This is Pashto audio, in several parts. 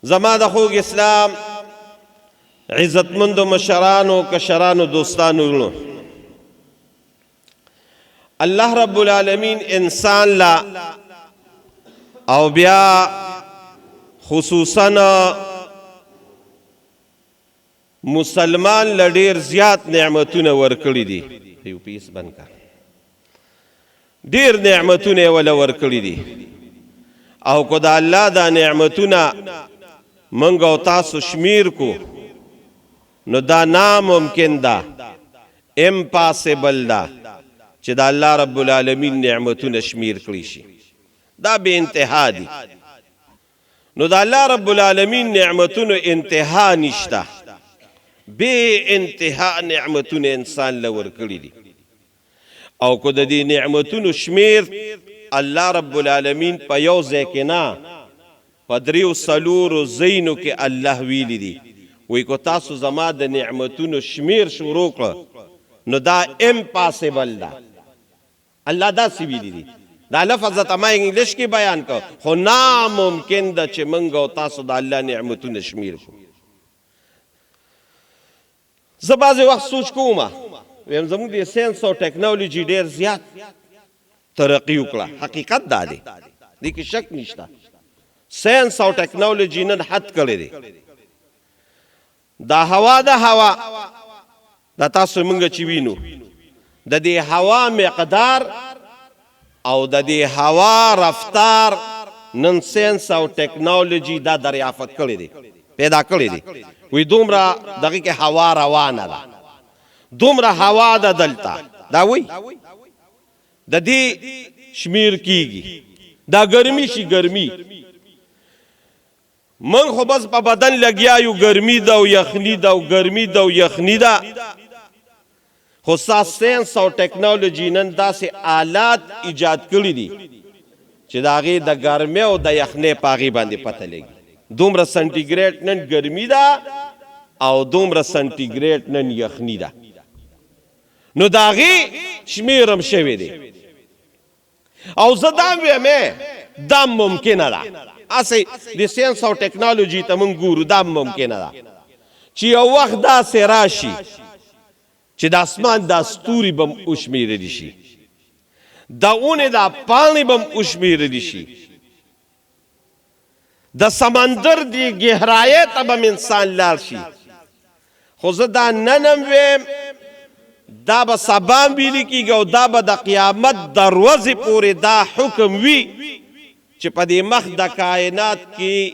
زما د خوږ اسلام عزتمندو مشرانو کشرانو دوستانو ورونو، الله رب العالمین انسان لا او بیا خصوصا مسلمان لډیر زیات نعمتونه ورکړي دي. یو پیس بند کړ. ډیر نعمتونه ولا ورکړي دي او کو دا الله دا نعمتونه منګ او تاسو شمیر کو نو دا ناممکن ده، امپاسبل ده چې دا الله رب العالمین نعمتونه شمیر کړي شي. دا به انتها دي. نو دا الله رب العالمین نعمتونه انتها نشته، به انتها نعمتونه انسان لور کړي دي. او کو د دې نعمتونو شمیر الله رب العالمین په یو ځای کې نه، په دریو څلورو ځایونو کې الله ویلي دي. وی کو تاسو زما د نعمتونو شمیر شروع کړه نو دا امپاسبل ده. الله دا سی ویلي دي. دا لفظ ته ما انګلیش کې بیان کړ، خو ناممکن ده چې موږ او تاسو د الله نعمتونه شمیر کړو. زه بعضې وخت سوچ کوم ویم زموږ د ساینس او ټیکنالوژي ډېر زیات ترقي وکړه. حقیقت دا دی، دې کې شک نشته. ساینس او ټیکنالوژي نن حد کړی دی. دا هوا دا تاسو موږ چې وینو د دې هوا مقدار او د دې هوا رفتار نن ساینس او ټیکنالوژي دا دریافت کړی دی، پیدا کړی دی. وی دومره دغه کې هوا روانه ده، دومره هوا ده دلته، دا وی د دې شمیر کیږي. دا ګرمي شي ګرمي، من خو بس په بدن لګیا یو ګرمي ده او یخني ده او ګرمي ده او یخني ده. خو ساینس او ټیکنالوژي نن داسې آلات ایجاد کړي دي چې د هغې د ګرمۍ او د یخنۍ په هغې باندې پته لګي. دومره سنټیګریډ نن ګرمي ده او دومره سنټیګریډ نن یخني ده. نو د هغې شمیر هم شوی دی. او زه دا ویم دا ممکنه ده، هسې د ساینس او ټیکنالوژي ته موږ ګورو، دا ممکنه ده چې یو وخت داسې راشي چې د اسمان دا ستوري به م وشمېرلی شي، د اونې دا پاڼې به م وشمېرلی شي، د سمندر دی گهرایۍ ته به م انسان لاړ شي. خو زه دا نن هم ویم دا به سبا هم ویلي کېږي او دا به د قیامت د ورځې پورې دا حکم وي چې په دې مخ د کائنات کې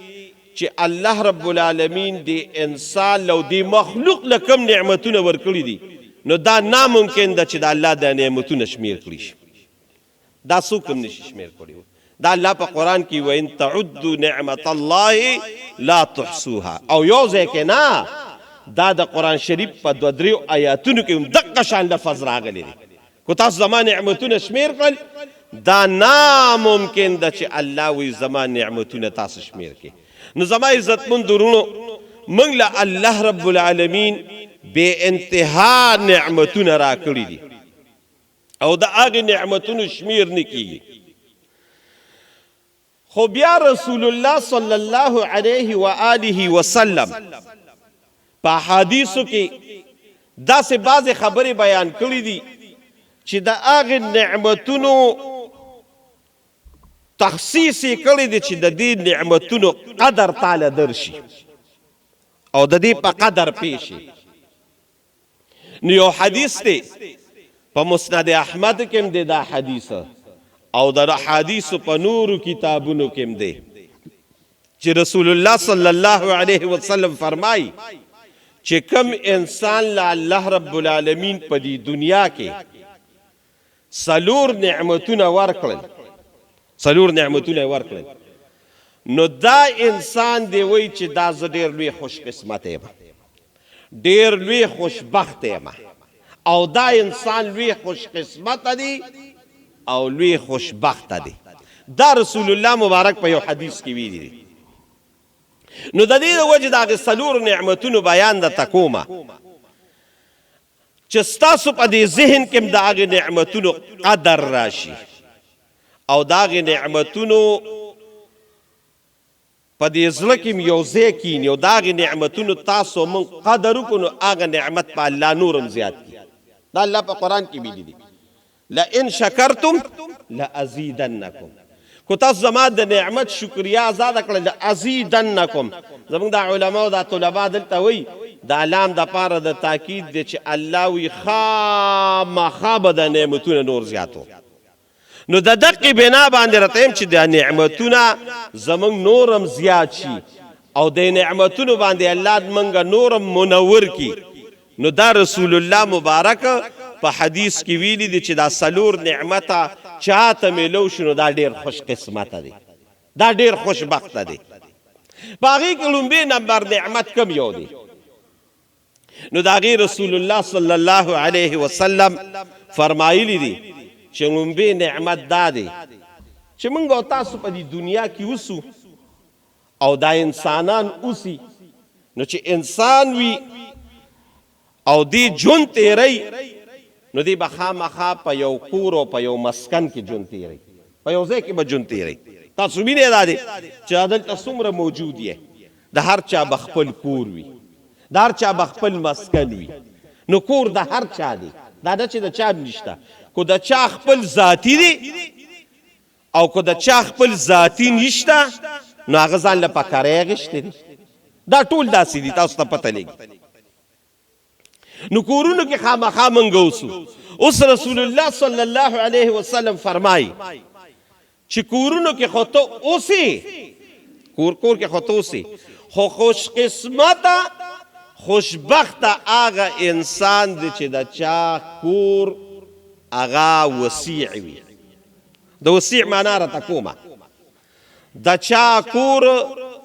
چې الله رب العالمین د انسان او د مخلوق له کوم نعمتونه ورکړي دي، نو دا ناممکن ده چې د الله د نعمتونه شمیر کړي شي. دا څوک هم نشي شمیر کړی. دا الله په قرآن کې وین تعدوا نعمت الله لا تحصوها. او یو ځای کې نه، دا د قرآن شریف په دوه دریو آیاتونو کې هم دقه شان لفظ راغلی دی. کو تاسو زما نعمتونه شمیر کړل، دا ناممکن ده چې الله وی زما نعمتونه تاسو شمیر کړي. نو زما عزتمند ورونو، موږ له الله رب العالمین بے انتها نعمتونه راکړي دي او د هغې نعمتونو شمیر نه کیږي. خو بیا رسول الله صلی الله علیه و آله وسلم په احادیثو کې داسې بعضې خبرې بیان کړي دي چې د هغې نعمتونو تخصیص یې کړی دی چې د دې نعمتونو قدر تاله درشي او د دې په قدر پیشي. نو یو حدیث دی په مسند احمد کې هم دی دا حدیث، او د حدیثو په نورو کتابونو کې هم دی چې رسول الله صلی الله علیه وسلم فرمایي چې کم انسان له الله رب العالمین په دې دنیا کې څلور نعمتونه ورکړل، نو دا انسان دی وایي چې دا زه ډېر لوی خوش قسمت یم، ډېر لوی خوشبخت یم، او دا انسان لوی خوش قسمت دی او لوی خوشبخت دی. دا رسول الله مبارک په یو حدیث کې ویلي دی. نو د دې د وجې د هغې څلورو نعمتونو بیان درته کومه چې ستاسو په دې ذهن کې هم د هغې نعمتونو قدر راشي او د هغې نعمتونو په دې زړه کې یو ځای کیني او د هغې نعمتونو تاسو موږ قدر وکړو نو هغه نعمت په الله نور هم زیات کړي دا الله په قرآن کې ویلي دي لئن شکرتم لازیدنکم کو تاسو زما د نعمت شکریا ازاده کړه لازیدنکم زموږ د علماو د طلبا دلته وایي دا لام د پاره د تاکید دی چې الله وی خامخا به د نعمتونه نور زیاتو نو د دقې بنا باندې راته یم چې د نعمتونه زموږ نورم زیات شي او د نعمتونو باندې الله موږ نورم منور کی نو دا رسول الله مبارک په حدیث کې ویلي دي چې دا څلور نعمته چاته میلو شنو دا ډېر خوش قسمته دی دا ډېر خوشبخته دی په هغې کې لومبی نمبر نعمت کم یو دی نو د هغې رسول الله صلی الله علیه وسلم فرمایلی دي چې لومبی نعمت دا دی چې موږ او تاسو په دې دنیا کې اوسو او دا انسانان اوسي نو چې انسان وي او دی ژوند تیری نو دی به خامخا په یو کور او په یو مسکن کې ژوند تیری په یو ځای کې به ژوند تیری تاسو وینئ دا دی چې دلته څومره موجود یې د هر چا به خپل کور وي د هر چا به خپل مسکن وي نو کور د هر چا دی دا نه چې د چا نشته کو د چا خپل ذاتي دی او کو د چا خپل ذاتي نشته نو هغه ځان له پکارۍ اخیستی دی دا ټول داسې دي تاسو ته پته لګي نو کورونو کې خامخا موږ اوسو اوس رسول الله صلی الله علیه وسلم فرمایي چې کورونو کې خو ته اوسې کور کې خو ته اوسې خو خوش قسمته خوشبخته هغه انسان دی چې د چا کور هغه وسیع وي د وسیع معنا راته کومه د چا کور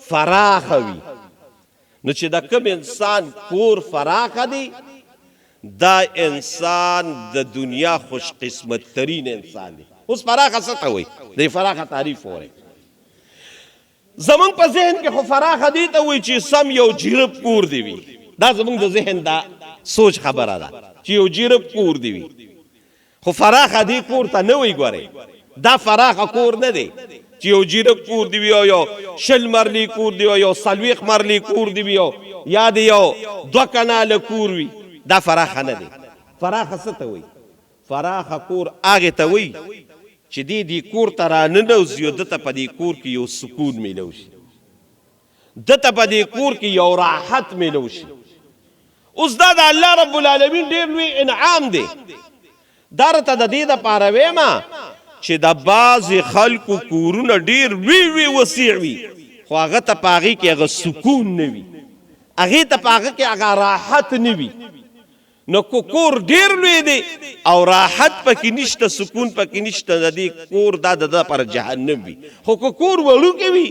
فراخه وي نو چې د کوم انسان کور فراخه دی دا انسان د دنیا خوش قسمت ترین انسان دی اوس فراخه څه ته وایي د فراخه تعریف وایي زمونږ په ذهن کې خو فراخه دی ته وایي چې سم یو جیرب کور دی وي دا زمونږ د ذهن دا سوچ خبره ده چې یو جیرب کور دی وي خو فراخه دی کور ته نه وایي ګورئ دا فراخه کور نه دی چې یو جیرب کور دی وي او یو شل مرلي کور دی او یو څلوېښت مرلي کور دی وي یا د یو 2 کناله کور وي دا فراخه نه دی فراخه څه ته وایي فراخه کور هغې ته وایي چې دې کور ته راننوځي او دته په دې کور کې یو سکون میلو شي دته په دې کور کې یو راحت میلو شي اوس دا د الله رب العالمین ډېر لوی انعام دی دا راته د دې دپاره ویمه چې د بعضې خلکو کورونه ډېر لوی وسیع وي خو هغه ته په هغې کې هغه سکون نه وي هغې ته په هغه کې هغه راحت نه وي نو کور ډیر لوی دی او راحت پکې نشته سکون پکې نشته د دې کور دا د پر جهنم وي خو کور وړوکی وي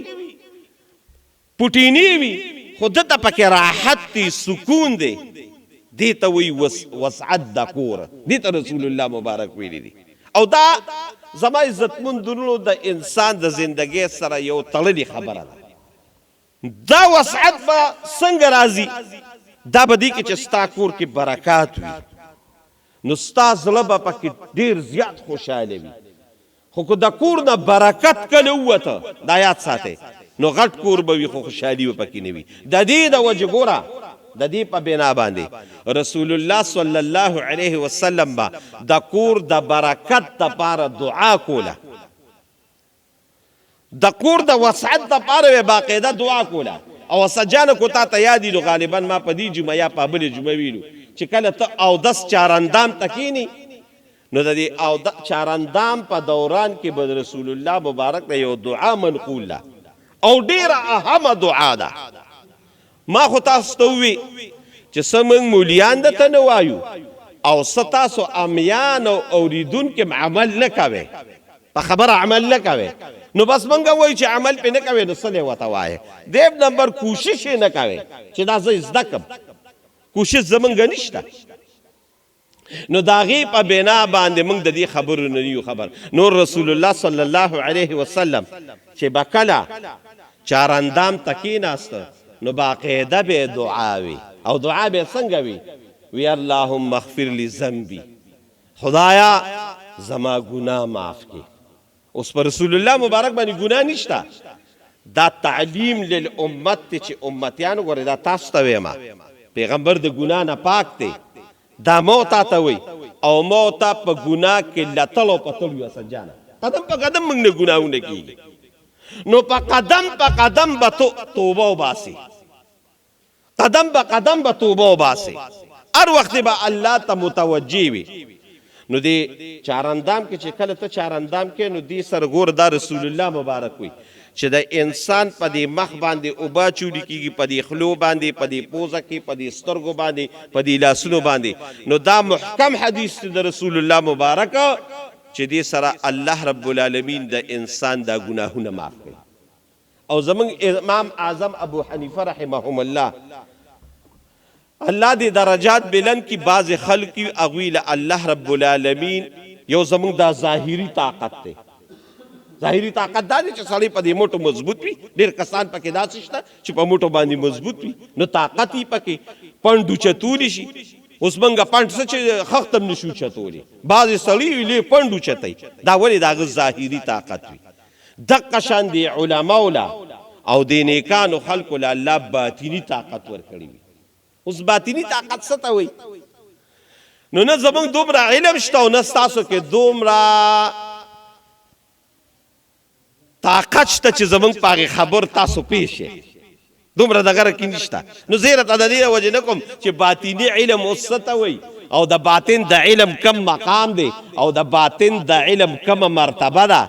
پوټینی وي خو دته پکې راحت دی سکون دی دې ته وایي وسعت د کور دې ته رسول الله مبارک ویلی دی او دا زما عزتمندونو د انسان د زندګۍ سره یو تړلې خبره ده دا وسعت به څنګه راځي دا به دی کې چې ستا کور کې برکات وي نو ستا زړه به پکې ډېر زیات خوشحاله وي خو که د کور نه برکت کله ووته دا یاد ساتئ نو غټ کور به وي خو خوشحالي به پکې نه وي د دې د وجې ګوره د دې په بنا باندې رسول الله صلی الله علیه وسلم به د کور د برکت دپاره دعا کوله د کور د وسعت دپاره به باقاعده دعا کوله او سجانه کو تا ته یادي نو غالبا ما په دې جمعه یا په بلې جمعه ویلو چې کله ته اودس چارندام ته کینی نو د دې چارندام په دوران کې به رسول الله مبارک نه یو دعا منقول ده او ډېره اهمه دعا ده ما خو تاسو ته ووي چې څه موږ مولیان درته نه وایو او څه تاسو امیان او اوریدونکي عمل نه کوئ په خبره عمل نه کوئ نو بس منګه وای چې عمل په نه کوي نو څه وته وای دیو نمبر کوشش نه کوي چې دا زه زده کم کوشش زمونږ نشته نو داغي په بنا باندې موږ د دې خبرو نه یو خبر نور رسول الله صلی الله علیه وسلم چې بکلا چارندام تکیناست نو باقاعده به دعا وی او دعا به څنګه وی اللهم اغفر لي ذنبي خدایا زما ګناه معاف کړي اوس پر رسول الله مبارک باندې ګناه نشته دا تعلیم للامت تی چې امتیان ګورې دا تاسو ته ویما پیغمبر د ګناه نه پاک دی دا مو تا ته وی او مو تا په ګناه کې لتلو پتلو یا سجانه قدم په قدم موږ نه ګناهونه کیږي نو په قدم به توبه وباسي قدم به قدم به توبه وباسي هر وخت به الله ته متوجه وي نو دی چاراندام کې چې کله ته چاراندام کې نو دی سرګور دا رسول الله مبارک وي چې د انسان په دې مخ باندې اوبه چولی کېږي په دې خلو باندې په دې پوزه کې په دې سترګو باندې په دې لاسونو باندې نو دا محکم حدیث د رسول الله مبارک چې دې سره الله رب العالمین د انسان دا ګناهونه معاف کوي او زمونږ امام اعظم ابو حنیفه رحمهم الله الله دې درجات بلند کی بعض خلق کی اغویل الله رب العالمین یو زمونږ دا ظاهری طاقت دی ظاهری طاقت دا دی چې سړی په دې موټو مضبوط وي ډېر کسان پکې داسې شته چې په موټو باندې مضبوط وي نو طاقت یې پکې پنډ اوچتولی شي اوس موږ پنډ څه چې خښت هم نشو اوچتولی بعضې سړي وي پنډ اوچتوي دا ولې د هغه ظاهري طاقت وي دقه شان د علماو له او د نیکانو خلکو له الله باطني طاقت ورکړي وي اوس باطني طاقت څه ته وایي نو نه زموږ دومره علم شته او نه ستاسو کې دومره طاقت شته چې زموږ په هغې خبر تاسو پیښ یې دومره دغه کې نشته نو زه یې راته د دې وجې نه کوم چې باطني علم اوس څه ته وایي او د باطن د علم کم مقام دی او د باطن د علم کم مرتبه ده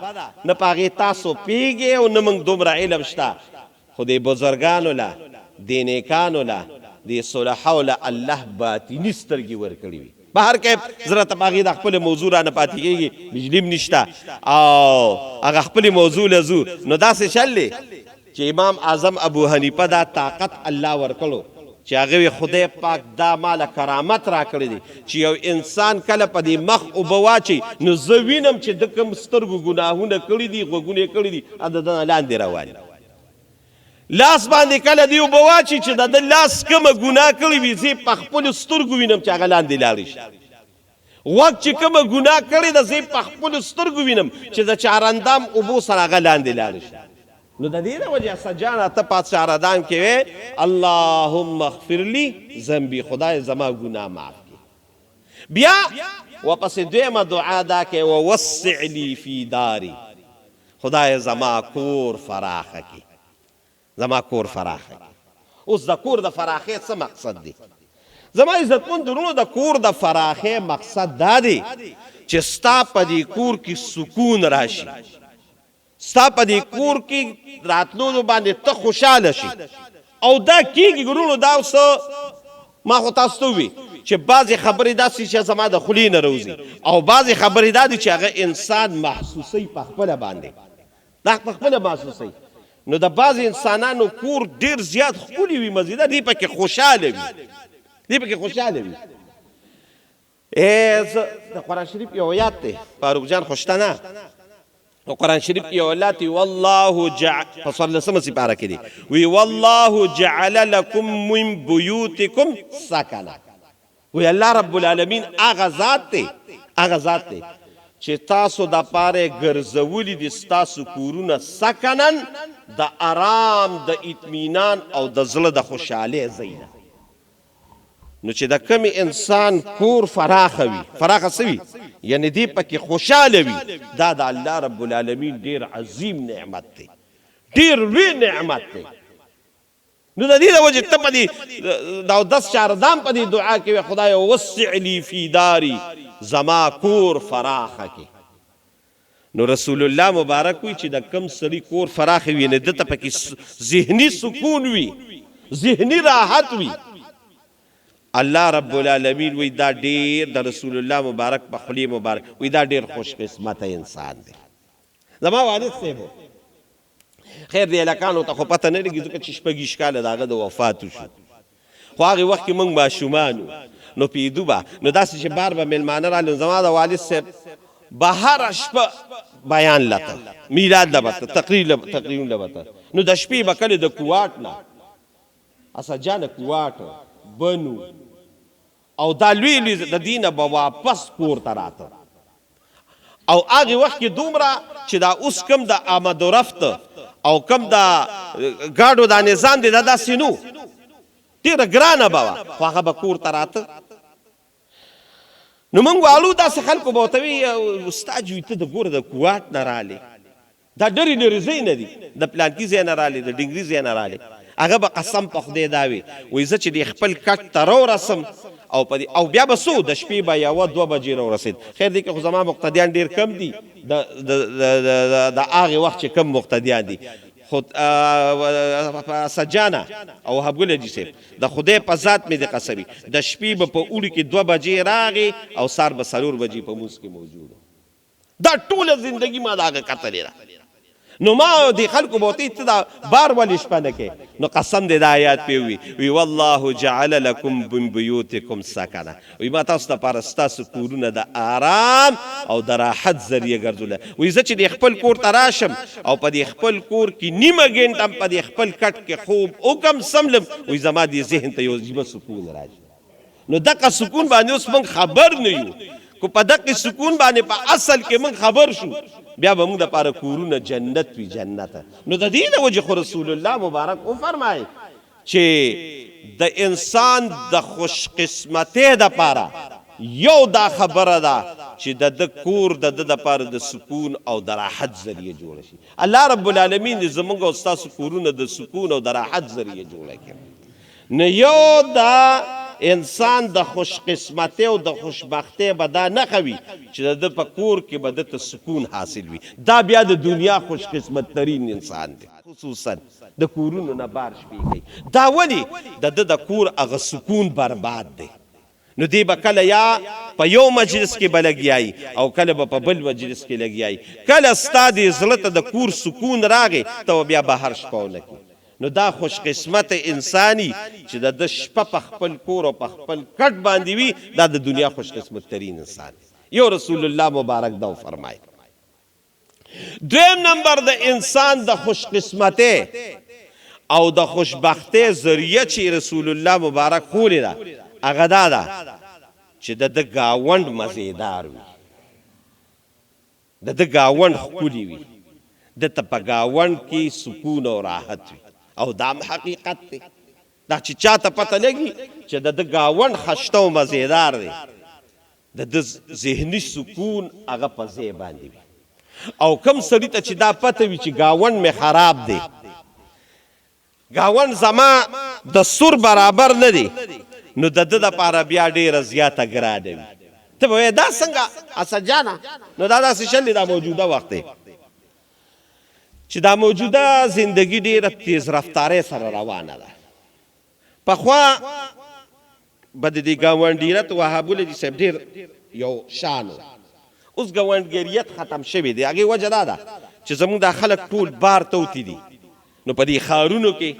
نه په هغې تاسو پیږې او نه موږ دومره علم شته خو د بزرګانو له د نیکانو له د صلحاو له الله باطني سترګې ورکړي وي بهر کې زه راته په هغې د خپلې موضوع رانه پاتې کېږي بجلي هم نشته او هغه خپلې موضوع له ځو نو داسې چل دی چې امام اعظم ابو حنیفه دا طاقت الله ورکړو چې هغه خدای پاک دا ماله کرامت را کړی دی چې یو انسان کله په دې مخ اوبه واچي نو زه وینم چې د کوم سترګو ګناهونه کړي دي غوږونه یې کړي دي د ده لاندې روان لاس باندې کله دی اوبه واچي چې د ده لاس کومه ګناه کړې وي زه په خپلو سترګو وینم چې هغه لاندې لاړې شي غوږ چې کومه ګناه کړې ده زه په خپلو سترګو وینم چې د چاراندام اوبو سره هغه لاندې لاړې شي نو د دې نه وجه سجانه ته په چاردان کې وې اللهم اغفر لی ذنبی خدای زما ګناه معاف کړي بیا واپسې دویمه دعا دا کې ووسع لی فی داری خدای زما کور فراخه کړي زما کور فراخه کړي اوس د کور د فراخۍ څه مقصد دی زما عزتمند درونو د کور د فراخۍ مقصد دا دی چې ستا په دې کور کې سکون راشي ستا په دې کور کې راتلو باندې ته خوشحاله شي او دا کېږي ګرونو دا اوس ما خو تاسو ته ووي چې بعضې خبرې داسې چې زما د خولې نه راوځي او بعضې خبرې دا دي چې هغه انسان محسوسوي په خپله باندې دا په خپله محسوسوي نو د بعضې انسانانو کور ډېر زیات ښکلي وي مزیدار دی پکې خوشحاله وي دی پکې خوشحاله وي زه د قرآن شریف یو آیات دی فاروق جان خو شته نه نو قرآن شریف کې یو آیات دی والله جعل په څوارلسمه سپاره کې دی وی والله جعل لکم من بیوتکم سکنا وی الله رب العالمین هغه ذات دی چې تاسو د پاره ګرځولي دي ستاسو کورونه سکنن د آرام د اطمینان او د زړه د خوشحالۍ ځای ده نو چې د کم انسان کور فراخه وي فراخه څه وي یعنی دی پکې خوشحاله وي دا د الله رب العالمین ډېر عظیم نعمت دی ډېر لوی نعمت دی نو د دې د وجې ته په دې د اودس چاردام په دې دعا کې وې خدایه وسع لی فی داری زما کور فراخه کې نو رسول الله مبارک وي چې د کم سړي کور فراخه وي نه دته پکې ذهني سکون وي ذهني راحت وي الله رب العالمین وی دا ډیر د رسول الله مبارک په خلی مبارک وی دا ډیر خوش قسمته انسان دی زما والد صاحب خیر دی الکانو ته خو پته نه لګي ځکه چې شپږ کاله د هغه د وفات شو خو هغه وخت کې موږ ماشومان نو پیدو به نو داسې چې بار به میلمانه راغلل زما د والد صاحب به هره شپه بیان لته میلاد لبته تقریر لبته نو د شپې به کله د کوواټ نه اسجانه کوواټ بنو او دا لوی د دینه به واپس کور ته راته او هغه وخت کې دومره چې دا اوس کم د آمد و رفت او کم د ګاډو دا نظام دی دا داسې نو ډېره ګرانه به وه خو هغه به کور ته راته نو موږ والو داسې خلکو به ورته وي استاد جوی ته د ګوره د کوواټ نه رالې دا ډېرې لرې ځای نه دي د پلانکي ځای نه رالې د ډنګري ځای نه رالې هغه به قسم په خدای دا وي وایي زه چې د خپل کټ ته راورسم او بیا به څو د شپې به یوه دوه بجې راورسېد خیر دی که خو زما مقتدیان ډېر کم دي د هغې وخت چې کم مقتدیان دي خو سجانه او وهابګل حاجي صاحب د خدای په ذات مې د قسمي د شپې به په اوړي کې 2 بجې راغې او سار به 4 بجې په مونځ کې موجود دا ټوله زندگی ما د هغه کتلې ده نو ما د خلکو به ورته ته دا بار ولې شپه نه کې نو قسم دې د آیات پې وي والله جعل لکم من بیوتکم سکنه وي ما تاسو دپاره ستاسو کورونه د آرام او د راحت ذریعه ګرځوله وایي زه چې د خپل کور ته راشم او په دې خپل کور کې نیمه ګنټه هم په دې خپل کټ کې خوب وکم سملم وایي زما دې ذهن ته یو عجیبه سکون راځي نو دغه سکون باندې اوس موږ خبر نه یو کو په دغه سکون باندې په اصل کې موږ خبر شو بیا به موږ دپاره کورونه جنت وي جنت نو د دې نه وجې خو رسول الله مبارک وفرمایي چې د انسان د خوش قسمتۍ دپاره یو دا خبره ده چې د ده کور د ده دپاره د سکون او د راحت ذریعه جوړه شي الله رب العالمین دې زموږ او ستاسو کورونه د سکون او د راحت ذریعه جوړه کړي نه یو دا انسان د خوش قسمتۍ او د خوشبختۍ به دا نښه وي چې د ده په کور کې به ده ته سکون حاصل وي دا بیا د دنیا خوش قسمت ترین انسان دی خصوصا د کورونو نه بار شپې کوي دا ولې د ده د کور هغه سکون برباد دی نو دی به کله یا په یو مجلس کې به لګیایي او کله به په بل مجلس کې لګیایي کله ستا دې زړه ته د کور سکون راغی ته بیا بهر شپه ونه کړي نو دا خوش قسمت انسانی چې د شپه په خپل کور او په خپل کټ باندې وي دا د دنیا خوش قسمت ترین انسان یو رسول الله مبارک دا فرمایي دویم نمبر د انسان د خوش قسمتۍ او د خوشبختۍ ذریعه چې رسول الله مبارک خولې ده هغه دا ده چې د ده ګاونډ مزیدار وي د ده ګاونډ ښکلي وي دته په ګاونډ کې سکون او راحت وي او دام حقیقت دی دا چې چاته پته لګي چې د ده ګاونډ خشته او مزیدار دی د ده ذهني سکون هغه په ځای باندې وي او کم سړي ته چې دا پته وي چې ګاونډ مې خراب دی ګاونډ زما د سور برابر نه دی نو د ده دپاره بیا ډېره زیاته ګرانه وي ته به وایې دا څنګه اسدجانه نو دا داسې شل دی دا موجوده وخت دی چې دا موجوده زندگی ډېره تیز رفتارۍ سره روانه ده پخوا به د دې ګاونډیت وهابګل حاجي صاحب ډېر یو شان و اوس ګاونډګریت ختم شوی دی هغې وجه دا ده چې زموږ دا خلک ټول بار توتي دي نو په دې ښارونو کې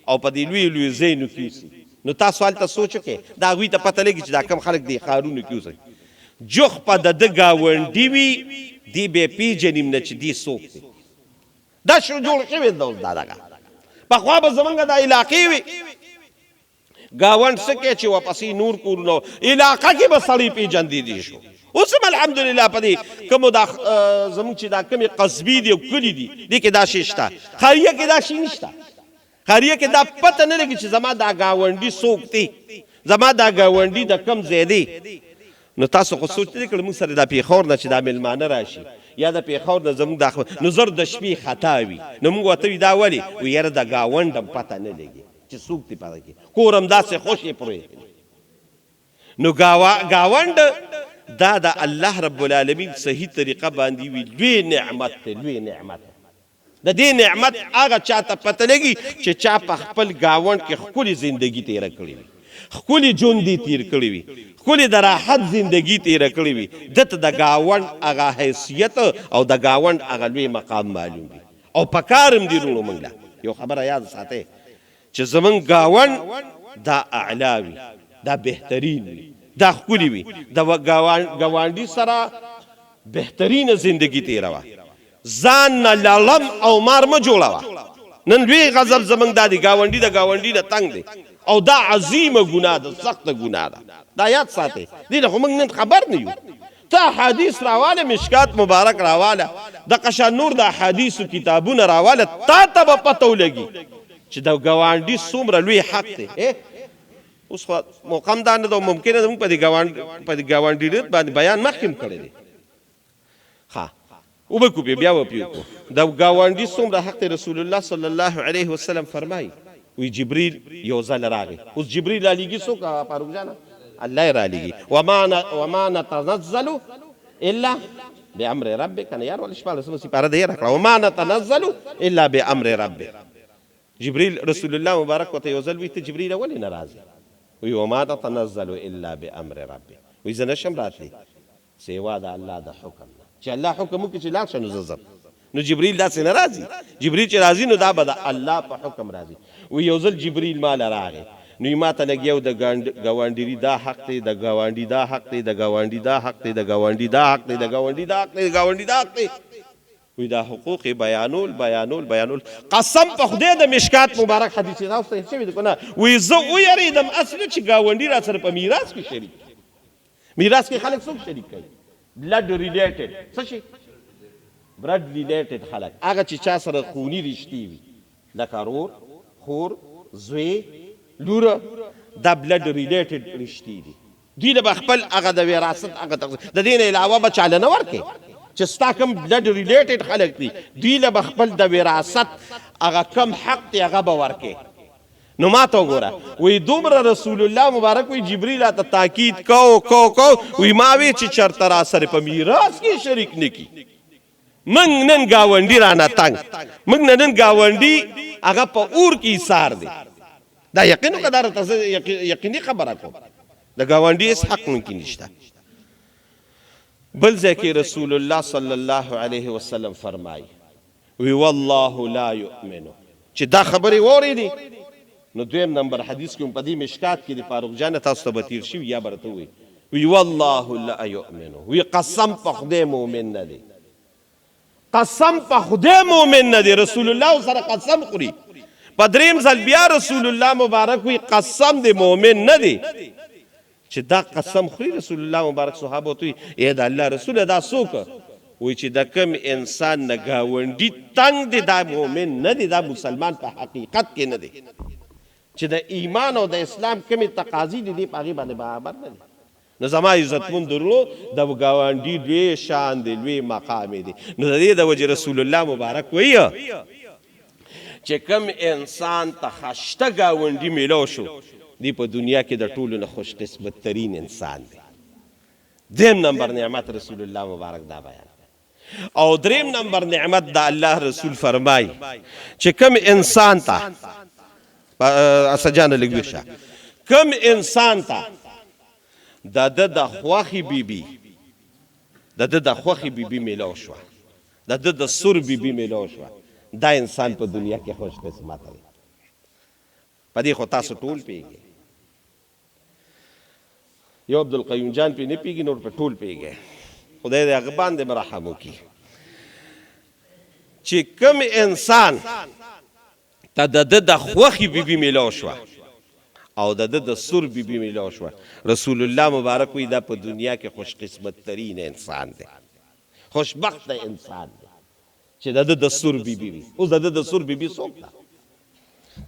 او په دې لویو لویو ځایونو کې اوسي نو تاسو هلته سوچ وکړئ دا هغوی ته پته لګي چې دا کم خلک دې ښارونو کې اوسي جوخ په د ده ګاونډي وي دې به یې پېژنیم نه چې دې څوک دی دا شو جوړ شوی ده اوس دا دغه پخوا به زمونږ دا علاقې وي ګاونډ څه کوي چې واپسې نور کورونه علاقه کې به سړی پېژندېدی شو اوس هم الحمدلله په دې کومو دا زموږ چې دا کومې قصبې دي او کلي دي دې کې دا شی شته خاریه کې دا شی نشته خاریه کې دا پته نه لګي چې زما دا ګاونډي څوک دی زما دا ګاونډي د کوم ځای دی نو تاسو خو سوچ نه کړئ موږ سره دا پېښور نه چې دا مېلمانه راشي یا د پېښور نه زموږ دا نو زر د شپې خطا وي نو موږ ورته وي دا ولې وي یاره د ګاونډ هم پته نه لګي چې څوک دې پته کړي کور هم داسې خوش یې پرې نو ګاونډ دا د الله رب العالمین صحیح طریقه باندې وي لوی نعمت دی لوی نعمت د دې نعمت هغه چاته پته لګي چې چا په خپل ګاونډ کې ښکلې زندګي تېره کړې وي ښکلې ژوند دې تېر کړی وي ښکلې د راحت زندګي تېره کړې وي دته د ګاونډ هغه حیثیت او د ګاونډ هغه لوی مقام معلوم وي او په کار هم دي وروڼو موږ له یو خبره یاد ساتئ چې زمونږ ګاونډ دا اعلا وي دا بهترین وي دا ښکلي وي د ګاونډي سره بهترینه زندګي تېروه ځان نه لړم او مار مه جوړوه نن لوی غضب زمونږ دا دی ګاونډي د ګاونډي نه تنګ دی او دا عظیمه ګناه ده سخته ګناه ده دا یاد ساتئ دې نه خو موږ نن خبر نه یو تا حدیث راواله مشکات مبارک راواله د قشان نور د حدیث کتابونه راواله تا ته به پته ولګي چې د ګاونډي څومره لوی حق دی اوس خو موقم دا نه ده ممکنه زموږ په دې ګاونډیریت باندې بیان مخکې هم کړی دی ښه وبکو بیا وپیوکو د ګاونډي څومره حق دی رسول الله صلی الله علیه وسلم فرمایي وی جبریل یو ځل راغی اوس جبریل رالیږي څوک فاروق جانه الله رالیږي وما نتنزل الا بامر ربک کنه یار ول شپاړسمه سپاره دی راکړه وما نتنزل الا بامر ربک جبریل رسول الله مبارک وته یو ځل وی ته جبریل ولې ناراض وی وما نتنزل الا بامر ربک وی زه نشم راتلی سیوا د الله د حکم چې الله حکم وکړي چې لاړ شه نو زه نو جبریل داسې نه راځي جبریل چې راځي نو دا به د الله په حکم راځي وی یو ځل جبریل ماله راغی نو ما ته لګیو د ګاونډي دا حق دی د ګاونډي دا حق دی د ګاونډي دا حق دی د ګاونډي دا حق دی د ګاونډي دا حق دی د ګاونډي دا حق دی وی دا حقوق بیانول قسم په خدای د مشکات مبارک حدیث راوسته شوی دی کنه وی زه ویریدم اصل چې ګاونډي را سره په میراث کې شریک میراث کې خلک څوک شریک کوي بلډ ریلیټډ څه شي بلډ ریلیټډ خلک هغه چې چا سره خونی رشتې وي لکه رور خور زوی لوره دا بلډ ریلیټډ رشتې دي دوی له به خپل هغه د وراثت هغه د دې نه علاوه به چاله نه ورکوي چې ستا کوم بلډ ریلیټډ خلک دي دوی له به خپل د وراثت هغه کم حق دی هغه به ورکوي نو ما ته وګوره وی دومره رسول الله مبارک وی جبریل ته تاکید کو وی ما وی چې چرته را سره په میراث کې شریک نه کی من نن گاونډي رانه تنگ من نن گاونډي هغه په اور کې ایثار دی دا یقینو قدر ته یقیني خبره کوم د گاونډي اس حق ممکن نشته بل ځکه رسول الله صلی الله علیه وسلم فرمای وی والله لا یؤمن چې دا خبره وریدي نو دویم نمبر حدیث کې په دې مشکات کې د فاروق جان تاسو ته بتیر شي یا برته وی والله لا یؤمن وی قسم په خدای مؤمن نه دی قسم په خدای مؤمن نه دی رسول الله سره قسم خوري په دریم ځل بیا رسول الله مبارک وی قسم د مؤمن نه دی چې دا قسم خوري رسول الله مبارک صحابه ته اے د الله رسول دا څوک وی چې د کم انسان نه گاونډي تنگ دی دا مؤمن نه دی دا مسلمان په حقیقت کې نه دی چې د ایمان او د اسلام کمی تقاضی دي په هغې باندې برابر نه دي نو زما عزتمن درلو د ګاونډي لوی شان دی لوی مقام دی نو د دې د وجې رسول الله مبارک وایه چې کم انسان ته خشته ګاونډي میلو شو دی په دنیا کې د ټولو نه خوش قسمت ترین انسان دی دیم نمبر نعمت رسول الله مبارک دا بیان او دریم نمبر نعمت د الله رسول فرمای چې کم انسان ته اسجانه لګوشه کم انسان ته د خوخي بیبي د خوخي بیبي میلاو شو د سور بیبي میلاو شو دا انسان په دنیا کې خوش قسمت دی په دې خو تاسو ټول پیږي یو عبدالقیوم جان پې نه پیږي نور په ټول پیږي خدای دې هغه باندې مرحم وکړي چې کم انسان ته د خوخي بیبي میلاو شو او د سور بیبي میلاو شو رسول الله مبارک وی دا په دنیا کې خوش قسمت ترین انسان دی خوشبخت انسان دی چې د سور بیبي وي اوس د سور بیبي څوک ده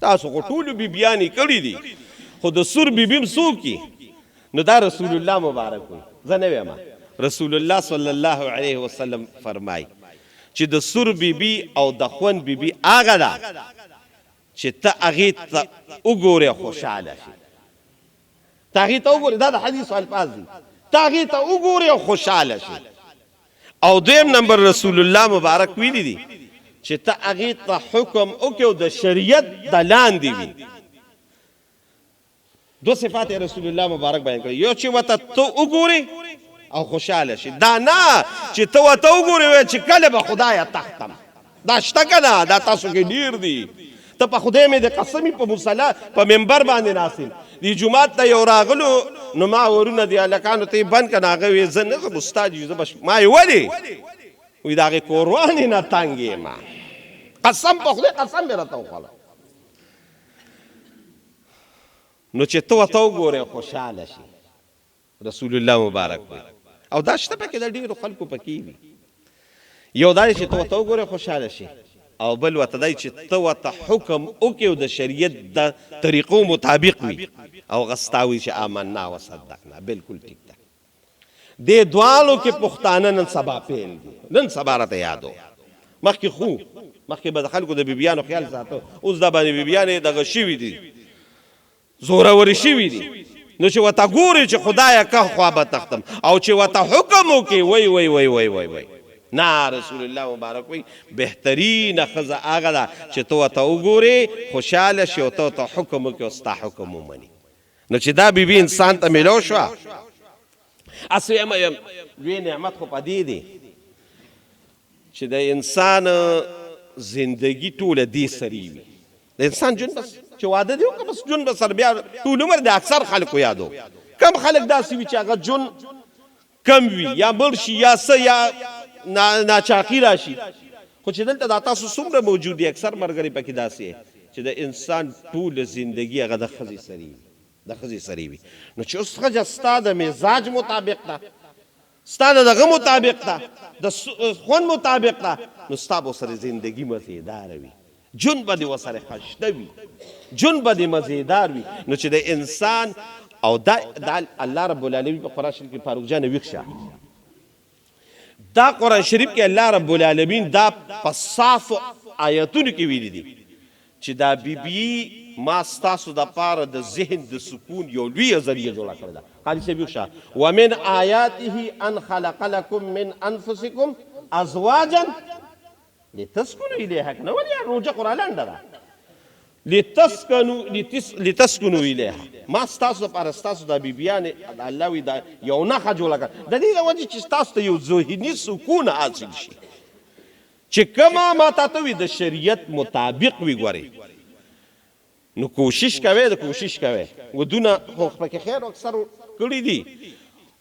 تاسو خو ټولو بیبیانې کړي دي خو د سور بیبي هم څوک نو دا رسول الله مبارک وی زه نه وایم رسول الله صلی الله علیه وسلم فرمای چې د سور بیبي او د خون بیبي هغه ده چې ته هغې ته وګورې خوشحاله شي ته هغې ته وګورې دا د حدیثو الفاظ دي ته هغې ته وګورې او خوشحاله شي او دویم نمبر رسول الله مبارک ویلی دي چې ته هغې ته حکم وکړې او د شریعت د لاندې وي دو صفات رسول الله مبارک بیان کړي یو چې ورته ته وګورې او خوشحاله شي دا نه چې ته ورته وګورې چې کله به خدایه تختم دا شته که نه دا تاسو کې ډېر دي ته په خدای مې د قسمي په مصلا په منبر باندې ناستین دی جومات ته یو راغلو نو ما ورونه دی هلکانو ته یې بند که نه هغه وی زه نه غم استاد یو ما یې ولې وی د هغې کوروانې نه تنګ یم قسم په خدای قسم مې راته وخوړه نو چې ته ورته وګورې خوشحاله شي رسول الله مبارک وی او دا شته پکې د ډېرو خلکو پکې وي. یو دا چې ته ورته وګورې خوشحاله شي، او بل ورته دی چې ته ورته حکم وکړې او د شریعت د طریقو مطابق وي او غستا وي چې آمنا وصدقنا. بالکل ټیک ده. دې دواړو کې پښتانه نن سبا پیل دي. نن سبا راته یادو مخکې به د خلکو د بیبیانو خیال ساتو، اوس دا باندې بیبیانې دغه شوي دي، زورورې شوي دي. نو چې ورته ګورې چې خدایه که خوا به تختم، او چې ورته حکم وکړي وای وای وای وای وای وای نه. رسول الله مبارک وی بهترینه ښځه هغه ده چې ته ورته وګورې خوشحاله شي او ته ورته حکم وکړي او ستا حکم ومني. نو چې دا بیبي انسان ته میلاو شوه، هسې یم لوی نعمت خو په دې دی چې د انسان زندگی ټوله دې سرې وي. د انسان ژوند بس چې واده دی وکړه، بس ژوند به سر بیا ټول عمر د اکثر خلکو یادو. کم خلک داسې وي چې هغه ژوند کم وي، یا مړ شي یا څه، یا ناچاقي راشي. خو چې دلته دا تاسو څومره موجود دي، اکثر ملګري پکې داسې چې د انسان ټوله زندگی هغه د ښځې سرې وي، د ښځې سرې وي. نو چې اوس ښځه ستا د مزاج مطابق ده، ستا د دغه مطابق ده، د خوند مطابق ده، نو ستا به ورسره زندګي مزېداره وي، ژوند به دې ورسره خشته وي، ژوند به دې مزېدار وي. نو چې د انسان او دا الله رب العالمین په قرآن شریف کې فاروق جان ویښ شه، دا قرآن شریف کې الله رب العالمین دا په صافو آیتونو کې ویلي دي چې دا بیبي ما ستاسو دپاره د ذهن د سکون یو لویه ذریعه جوړه کړې ده. قاضي صاحب ویښ شه، ومن آیاته ان خلق لکم من انفسکم ازواجا لتسکنوا الیها. کنه ولې روجه قرآن لنډه ده، لتسکنوا الیها. ما ستاسو لپاره ستاسو دا بیبیانې الله وي دا یو نښه جوړه کړه د دې د وجې چې ستاسو ته یو ذهني سکون حاصل شي، چې کومه ما تا ته وي د شریعت مطابق وي. ګورئ نو کوشش کوئ ودونه خو پکې خیر اکثر کړي دي،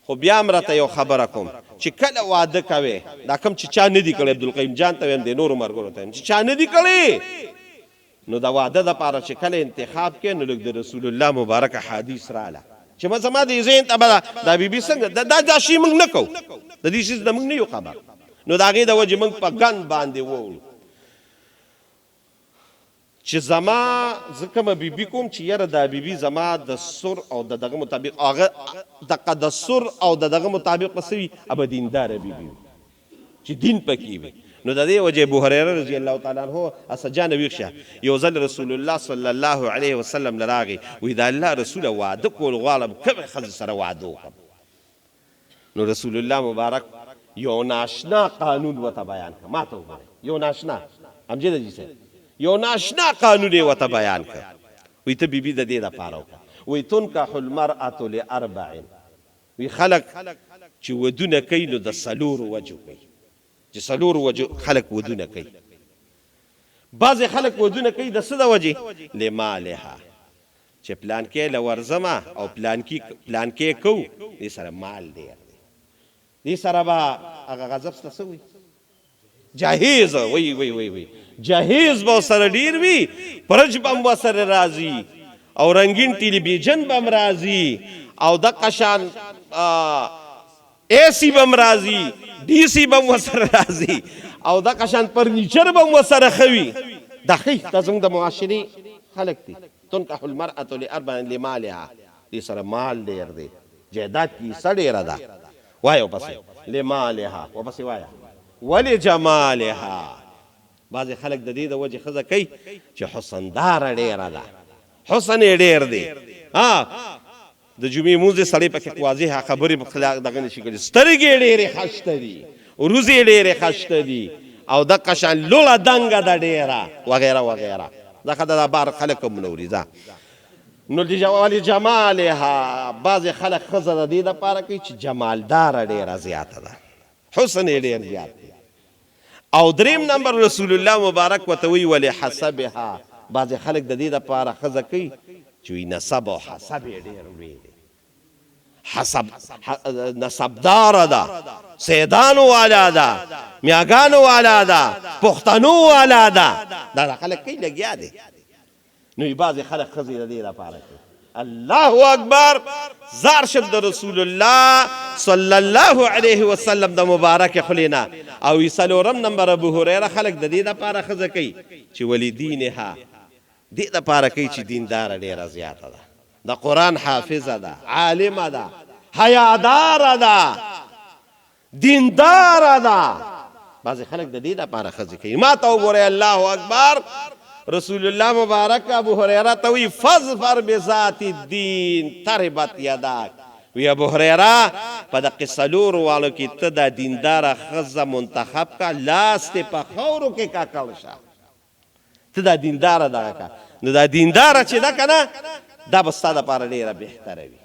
خو بیا هم راته یو خبره کوم چې کله واده کوې، دا کوم چې چا نه دي کړی، عبدالقیم جان ته وایم د نورو ملګرو ته وایم چې چا نه دي کړی، نو د واده دپاره چې کله انتخاب کې نو لږ د رسول الله مبارک حدیث راله چې ما زما د ذهن ته به دا بیبي څنګه دا شي موږ نه کوو، د دې شي د موږ نه یو خبر. نو د هغې د وجې موږ په ګن باندې ووړو چې زما زه کومه بیبي کوم چې یاره دا بیبي زما د سر او د دغه مطابق، هغه دقه د سر او د دغه مطابق به څه وي، ابه دینداره بیبي وي چې دین پکې وي. نو د دې وجې ابو هریره رضی الله تعالی عنه اسجانه ویښ شه، یو ځل رسول الله صلی الله علیه وسلم له راغی، وایي د الله رسوله واده کول غواړم، کومې ښځې سره واده وکړم؟ نو رسول الله مبارک یو ناشنا قانون ورته بیان کړه. ما ته وګورئ، یو ناشنا امجد جي صاحب یو ناشنا قانون یې ورته بیان کړه. وایي ته بیبي د دې دپاره وکړه، وایي تنکح المرأة لاربع، وایي خلک چې ودونه کوي نو د څلورو وجو کوي، چې څلورو وجو خلک ودونه کوي. بعضې خلک ودونه کوي د څه د وجې؟ لمالها، چې پلانکې له ورځمه او پلانکې کوو، دې سره مال ډېر دی، دې سره به هغه غضب سته څه وي، جهیز وی وی وی وی جهیز به ورسره ډېر وي، پرج به هم ورسره راځي، او رنګین ټلویزیون به هم راځي، او دقه شان AC به هم راځي، DC به هم ورسره راځي، او دقه شان فرنیچر به هم ورسره ښه وي. دا ښه دا زموږ د معاشرې خلک دي. تنکح المرأة لاربع لمالها، دې سره مال ډېر دی، جایداد کې حصه ډېره ده. وایه ورپسې لمالها، ورپسې وایه ولجمالها. بعضې خلک د دې د وجې ښځه کوي چې حسنداره ډېره ده، حسن یې ډېر دی. د جمعې مونځ دی، سړی پکې واضحه خبرې دغه نه شي کولی، سترګې یې ډېرې خشته دي، وروځې یې ډېرې خشته دي، او دقه شان لوړه دنګه ده ډېره، وغیره وغیره. دغه د بار خلک هم نه اوري. نو ولجمالها، بعضې خلک ښځه د دې دپاره کوي چې جمالداره ډېره زیاته ده، حسن یې ډېر زیات دی. او دریم نمبر رسول الله مبارک ورته وایي ولحسبها، بعضې خلک د دې دپاره ښځه کوي چې وایي نسب او حسب یې ډېر لوی دی، حسب نسبداره ده، سیدانو والا ده، میاګانو والا ده، پښتنو والا ده، دا خلک کوي لګیا دی. نو بعضې خلک ښځې د دې دپاره کوي. الله اکبر، زار شد د رسول الله صلی الله علیه وسلم د مبارک خلینا او څلورم نمبر ابو هريره خلق د دې لپاره ښځه کوي چې ولدینها دې لپاره کوي چې دیندار ډیره زیاته ده د قرآن حافظه ده عالمه ده حیاداره ده دینداره ده بعضې خلک د دې لپاره ښځې کوي ما ته وګورئ الله اکبر رسول الله مبارک ابو هريره ته وی فظفر بذات الدین تربت یداک وی ابو هريره په دقې څلورو والو کې ته دا دینداره ښځه منتخب کا لاس دې په خاورو کې کاکړ شه ته دا دینداره دغه کا نو دا دینداره چې ده که نه دا به ستا دپاره ډېره بهتره وي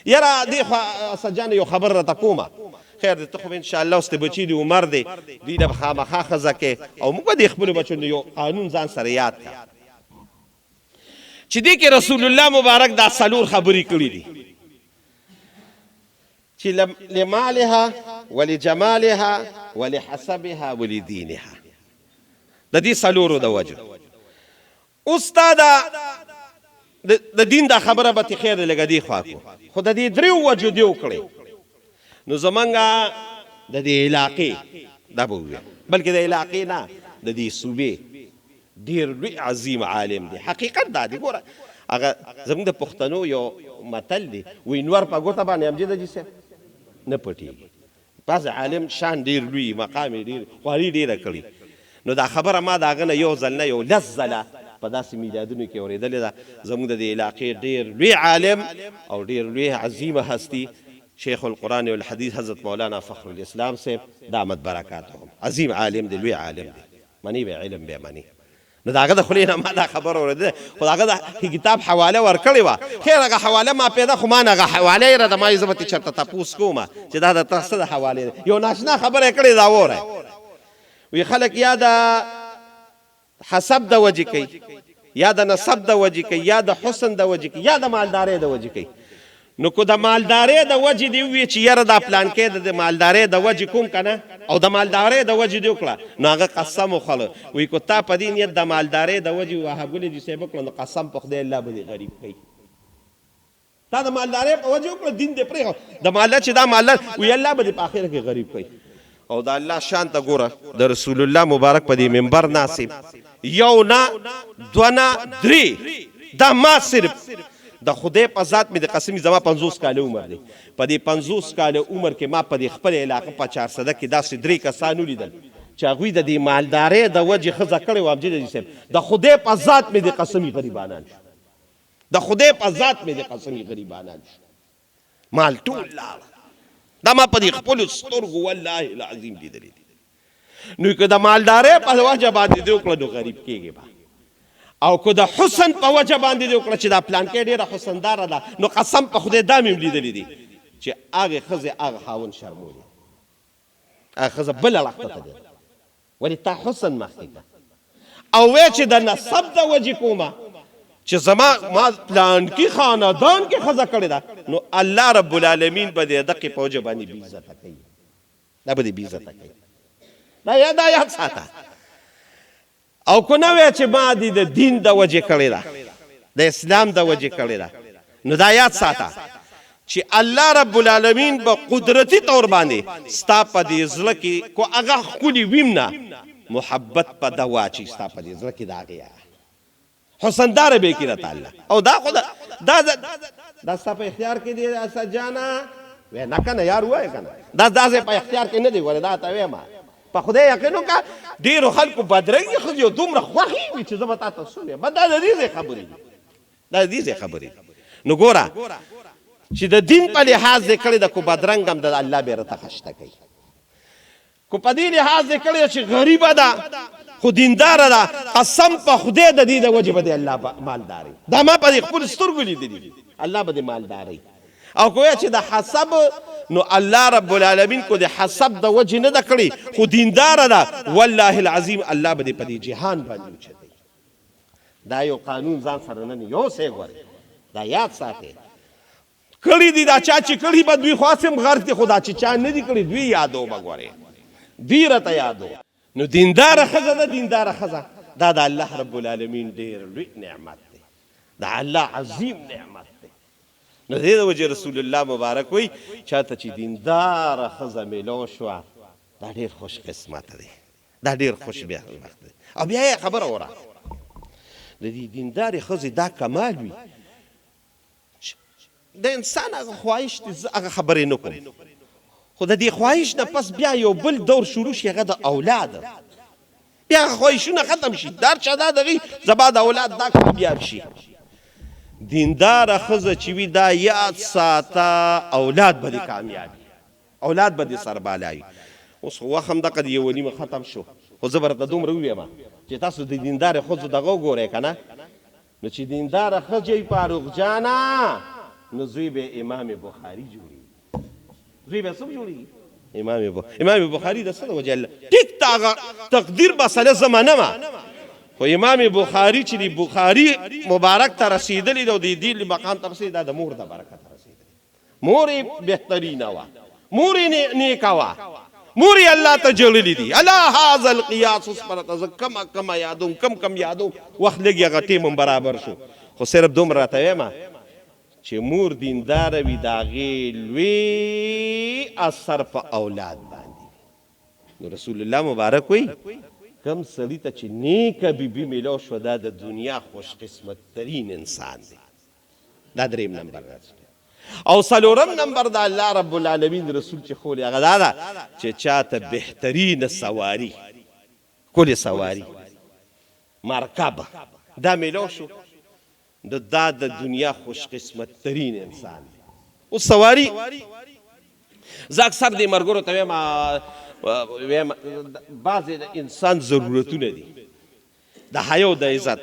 یاره دې خوا سجانه یو خبر راته کومه خیر دی ته خو انشاءالله اوس د بچي د عمر دی دوی نه به خامخا ښځه کې او موږ به د خپلو بچو د یو قانون ځان سره یاد کړه چې دې کې رسول الله مبارک دا څلور خبرې کړي دي چې لمالها ولجمالها ولحسبها ولدینها د دې څلورو د وجه اوس تا د دین دا خبره به تې خیر دی لږه دې خوا کو خو د دې دریو وجو دې وکړئ نو زمونږه د دې علاقې دا به وویل بلکې د علاقې نه د دې صوبې ډېر لوی عظیم عالم دی حقیقت دا دی ګوره هغه زموږ د پښتنو یو متل دی وایي نور په ګوته باندې امجده جي صاحب نه پټېږي بعضې عالم شان ډېر لوی مقام یې ډېر خواري ډېره کړي نو دا خبره ما د هغه نه یو ځل نه یو لس ځله په داسې میلادونو کې اورېدلې ده زموږ د دې علاقې ډېر لوی عالم او ډېر لوی عظیمه هستي شیخ القرآن والحدیث حضرت مولانا فخر الاسلام صاحب دامت برکاتهم عظیم عالم دی لوی عالم دی منی به علم به منی نو د هغه د خولې نه ما دا خبر اورېده خو د هغه د کتاب حواله ورکړې وه خیر هغه حواله ما پیدا خو ما نه هغه حواله یې راته ما یې زه به چېرته تپوس کوم چې دا د تا څه د حوالې ده یو ناشنا خبره یې کړې دا وری وی خلک یا د حسب د وجې کوي یا د نسب د وجې کوي یا د حسن د وجې کوي یا د مالدارۍ د وجې کوي نو که د مالدارۍ د وجې دې ووایي چې یاره دا پلانکی د مالدارۍ د وجې کوم که نه او د مالدارۍ د وجې دې وکړه نو هغه قسم وخوړه وایي که تا په دې نیت د مالدارۍ د وجې وهابګلې دې صاحب وکړه نو قسم په خدای الله به دې غریب کوي تا د مالدارۍ په وجې وکړه دین دې پرېښود د مالدار چې دا مالدار وایي الله به دې په اخره کې غریب کوي او د الله شان ته ګوره د رسول الله مبارک په دې منبر ناصب یو نه دوه نه درې دا ما صرف د خدای په ذات مې د قسم زما 50 کاله عمر دی په دې 50 کاله عمر کې ما په دې خپل علاقه په 400 کې داسې درې کسان ولیدل چې هغوی د دې مالدارۍ د وجې ښځه کړې وه امجد صاحب د خدای په ذات مې د قسمي غریبانان شو د خدای په ذات مې د قسمي غریبانان شو مال ټول لاړه دا ما په دې خپلو سترګو والله العظیم لیدلې دي نو که د مالدارۍ په وجه باندې دې وکړه نو غریب کېږي به او که د حسن په وجه باندې دې وکړه چې دا پلانکۍ ډېره حسنداره ده نو قسم په خدای دا مې لیدلي دي چې هغې ښځې هغه خاوند شرمولي هغه ښځه بله لښته ته دی ولې تا حسن مخکې کړه او وی چې د نسب د وجې کومه چې ما پلانکي خاندان کې ښځه کړې ده نو الله رب العالمین به د دقې په وجه باندې بېعزته کوي دا به دې بېعزته کوي دا یاد ساته او که نه وی چې ما دې د دین د وجې کړې ده د اسلام د وجې کړې ده نو دا یاد ساته چې الله رب العالمین به قدرتي طور باندې ستا په دې زړه کې کو هغه ښکلي ویم نه محبت په ده واچي ستا په دې زړه کې د هغې حسنداره به کړه تعالی او دا خو دا ستا په اختیار کې دی اسد جانا وی نه کنه یار وای کنه دا داسې په اختیار کې نه دی ولې دا ته وایم په خدای یقین وکړه ډېرو خلکو بدرنګې ښځې او دومره خوښې وي چې زه به تا ته څه وایم دا د دې ځای خبرې دي دا د دې ځای خبرې دي نو ګوره چې د دین په لحاظ یې کړې ده کو بدرنګ هم د الله بېرته خشته کوي کو په دې لحاظ یې کړې ده چې غریبه ده خو دینداره ده قسم په خدای د دې د وجې به د الله مالداري دا ما په دې خپلو سترګو لیدلي الله به د مالداري او کویا چې د حسب نو الله رب العالمین کو د حسب د وجې نه ده کړې خو دینداره ده والله العظیم الله به دې په دې جهان باندې اوچتوي دا یو قانون ځان سره نن یو سی ګورې دا یاد ساتئ کړي دي دا چا چې کړي به دوی خاص هم غرق دي خو دا چې چا نه دي کړي دوی یادو به ګورې دوی راته یادو نو دینداره ښځه ده دینداره ښځه دا د الله رب العالمین ډېر لوی نعمت دی د الله عظیم نعمت دی نو دې د وجې رسول الله مبارک وایي چاته چې دینداره ښځه میلو شوه دا ډېر خوش قسمته دی، دا ډېر خوش بخت دی. او بیا یې خبره وره د دې دیندارې ښځې دا کمال وي د انسان هغه خواهش دی، زه هغه خبرې نه کوم، خو د دې خواهش نه پس بیا یو بل دور شروع شي، هغه د اولاد بیا هغه خواهشونه ختم شي، د هر چا دا دغې زما د اولاد دا کامیاب شي. دینداره ښځه چې وي دا یاد ساته اولاد به دې کامیاب وي، اولاد به دې سربالا وي. اوس خو وخت هم دغه د یوه نیمه ختم شو، خو زه به راته دومره ووایم چې تاسو د دیندارې ښځو دغه وګورئ که نه، نو چې دینداره ښځه فاروق جانه نو زوی به امام بخاري جوړېږي، زوی به څوک جوړېږي؟ امام بخاري د څه د وجې ټیک ته هغه تقدیر مسله زه منمه، خو امام بخاري چې د بخاري مبارک ته رسېدلی دی او د دې مقام ته رسېدلی دا د مور د برکت رسېدلی، مور یې بهترینه وه، مور یې نیکه وه، مور یې الله ته جوړلی دي. الله هذا القیاس اوس پرته زه کمه یادوم کم یادوم، وخت لږ یې هغه ټیم هم برابر شو، خو صرف دومره راته وایم چې مور دینداره وي د هغې لوی اثر په اولاد باندې. نو رسول الله مبارک وایي کم سړي ته چې نیکه بیبي میلاو شوه دا د دنیا خوش قسمت ترین انسان دی. دا دریم نمبر راځي. او څلورم نمبر د الله رب العالمین رسول چې ښولې هغه دا ده چې چاته بهترینه سواري ښکلې سواري مرکب دا میلاو شو نو دا د دنیا خوش قسمت ترین انسان دی. اوس سواري زه اکثر دې ملګرو ته وایم بعضې د انسان ضرورتونه دي د حیا او د عزت.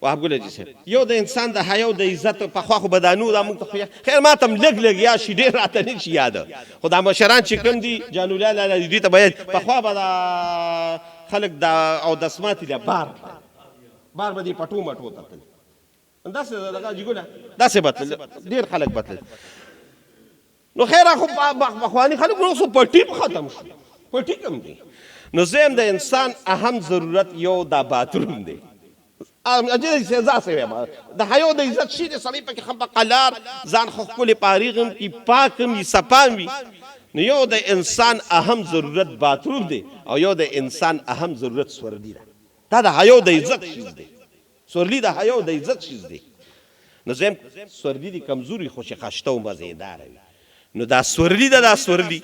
وهاب ګل حاجي صاحب یو د انسان د حیا او د عزت پخوا خو به دا نو دا موږ ته خیر ما ته هم لږ یاد شي ډېر راته نه شي یاده، خو دا مشران چې کوم دي جانولا لالا دوی ته باید پخوا به دا خلک دا اودسماتي دا بار به دې پټو مټو ته تلل داسې دغه حاجي ګله داسې به تلل ډېر خلک به تلل. نو خیره خو پخواني خلک اوس پټي ختم شو، پټي کم دي. نو زم د انسان اهم ضرورت یو دا باتروم دی. د حیا د عزت شي د سړی پکې ښه په قلار ځان خو ښکلې پاریغ هم وي پاک هم وي صفان وي. نو یو د انسان اهم ضرورت باتروم دی او یو د انسان اهم ضرورت سورلي ده. دا د حیا د عزت شیز دی، سورلي د حیا د عزت شیز دی. نو زم سورلي دي کمزوري خو چې خشته او مزېداره وي. نو دا سورلي ده دا سورلي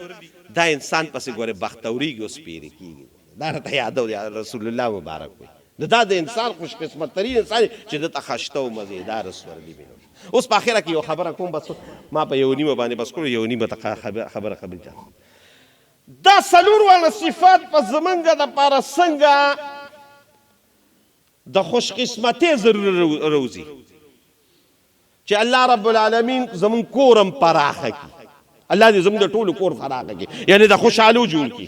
دا انسان پسې ګورې بختوریږي او سپیرې کېږي. دا راته یادو رسول الله مبارک وایي دا د انسان خوش قسمت ترین انسان چې دته خشته او مزېداره سورلي میلاو شي. اوس په اخره کې یو خبره کوم بس ما په یو نیمه باندې بس کړو یو نیمه ته خبره قبل ته دا څلور واړه صفات په زمونږ دپاره څنګه د خوش قسمتۍ ضرور روزي چې الله رب العالمین زمون کورم پراخه کی، الله دې زمون د ټولو کور پراخه کی، یعنی د خوشحالو جوړ کی.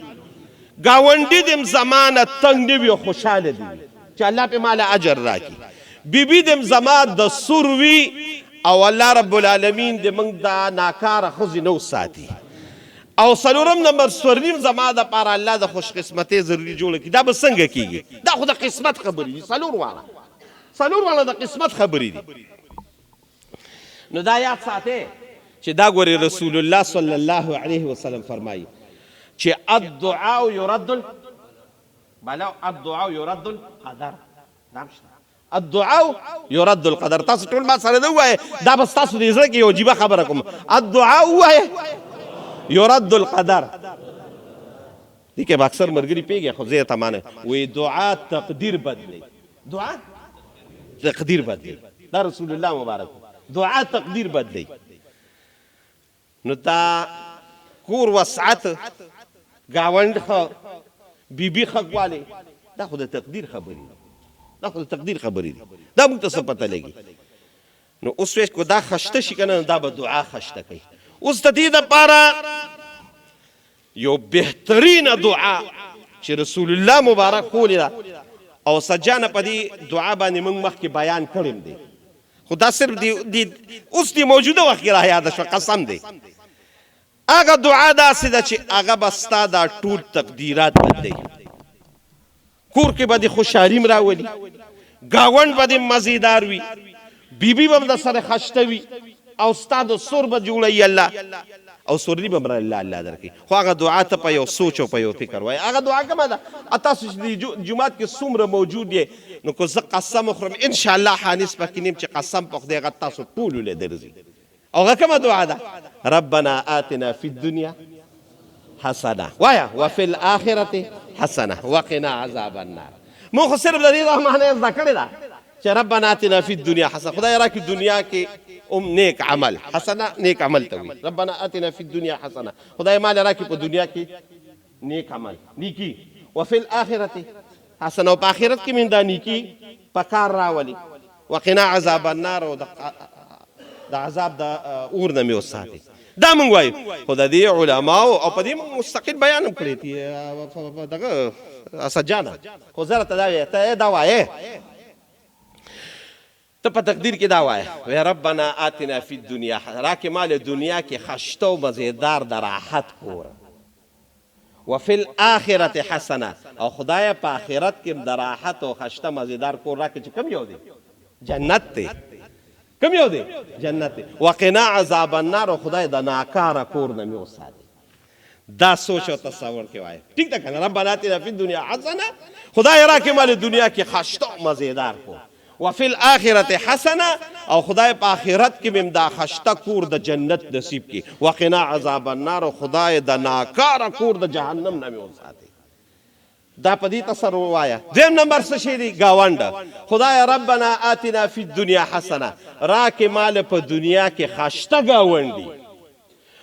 گاونډي دې زمانه تنګ نه وي او خوشحاله دي چې الله په مال اجر راکړي. بیبي دې زما د سور وي او الله رب العالمین دې موږ دا ناکاره ښځې نو ساتي. او څلورم نمبر سورلیم زما دپاره الله د خوش قسمتۍ ضروري جوړه کړي. دا به څنګه کېږي؟ دا خو د قسمت خبرې دي، څلور واړه د قسمت خبرې دي. نو دا یاد ساتئ چې دا ګورې رسول الله صلی الله علیه وسلم فرمایي چې الدعاء يرد القدر. الدعاء يرد القدر. تاسو ټول ما سره نه وایئ، دا بس تاسو د زړه کې یو عجیبه خبره کوم. الدعاء وایئ يرد القدر. دې کې به اکثر ملګري پوهېږي خو زه یې ته مانه وایي دعا تقدیر بدلوي. دعا تقدیر بدلوي. دا رسول الله مبارک دعا تقدیر بدلوي. نو دا کور وسعت گاوند ښه بیبي ښکوالی دا خو د تقدیر خبرې دي، دا خو د تقدیر خبرې دي، دا موږ ته څه پته لګي. نو اوس وایي که دا خشته شي که نه دا به دعا خشته کوي. اوس د دې دپاره یو بهترینه دعا چې رسول الله مبارک ښولې ده او سجانه په دې دعا باندې موږ مخکې بیان کړی دی، خو دا صرف اوس د موجوده وخت کې رایاده شوه، قسم دی. هغه دعا داسې ده چې هغه به ستا دا ټول تقدیرات بدلوي. کور کې به دې خوشحالي راولي، ګاونډ به دې مزېدار وي، بیبي به د سره خشته وي، او ستا د سور به جوړوي الله او سورلي به الله درکوي. خو هغه دعا ته په یو سوچ او په یو فکر وایي. هغه دعا کومه ده؟ تاسو چې د جومات کې څومره موجود یې نو که زه قسم وخورم انشاءالله حانس پکې نیم چې قسم په خدای هغه تاسو ټولو له درځي. او هغه کومه دعا ده؟ ربنا آتنا فی الدنیا حسنه وایا وفي الاخرة حسنه وقنا عذاب النار. مو خو صرف د دې معنی زده کړې ده چې ربنا آتنا فی الدنیا حسنه، خدای راکړي دنیا کې نیک عمل. حسنه نیک عمل ته وي. ربنا آتنا فی الدنیا حسنه، خدای مال راکړي په دنیا کې نیک عمل نیکی. وفي الاخرة حسنه، او په آخرت کې من دا نیکی په کار راولي. وقنا عذاب النار، او د عذاب د اور نه مې وساتي. دا مونږ وایو. خو د دې علماو او په دې مستقل بیان هم کړی دي دغه اسدجانه. خو زه راته دا وایې ته دا وایې ته په تقدیر کې دا وایې وی ربنا آتنا فی الدنیا، راکې مال دنیا کې خشته او مزیدار د راحت کور. وفي الاخرة حسنه، او خدای په آخرت کې د راحت او خشته مزیدار کور راکې چې کوم یو دی؟ جنت دی. کوم یو دی؟ جنت دی. وقنا عذاب النار، او خدای د ناکاره کور نه مې وساتي. دا سوچ او تصور کې وایي. ټیک ده کنه؟ ربنا آتنا فی الدنیا حسنه، خدای راکې مال دنیا کې خشته او مزیدار کور. وفي الاخرة حسنه، او خدای په آخرت کې مم دا خشته کور د جنت نصیب کی. وقنا عذاب النار، او خدای د ناکاره کور د جهنم نه مې وساتي. دا په دې تصور وایا. دویم نمبر څه شی دی؟ گاونډ. خدای ربنا آتنا فی الدنیا حسنه، راکې مال په دنیا کې خشته گاونډي.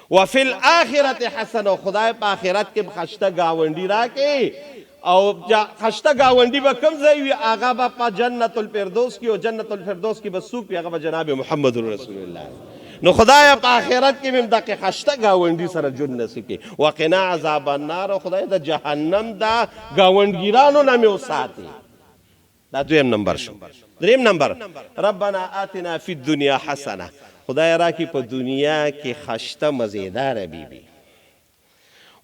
وفي الاخرة حسنه، خدای په آخرت کې خشته گاونډي راکې. او خشته گاونډي به کوم ځای وي؟ هغه به په جنت الفردوس کې، او جنت الفردوس کې به څوک وي؟ هغه به جناب محمد رسول الله. نو خدای په آخرت کې مم دغه خشته گاونډي سره ژوند نصیب کړي. وقنا عذاب النار، او خدای د جهنم د گاونډګیرانو نه مې وساتي. دا دویم نمبر شو. دریم نمبر ربنا آتنا فی الدنیا حسنه، خدای راکې په دنیا کې خشته مزیدار بیبي.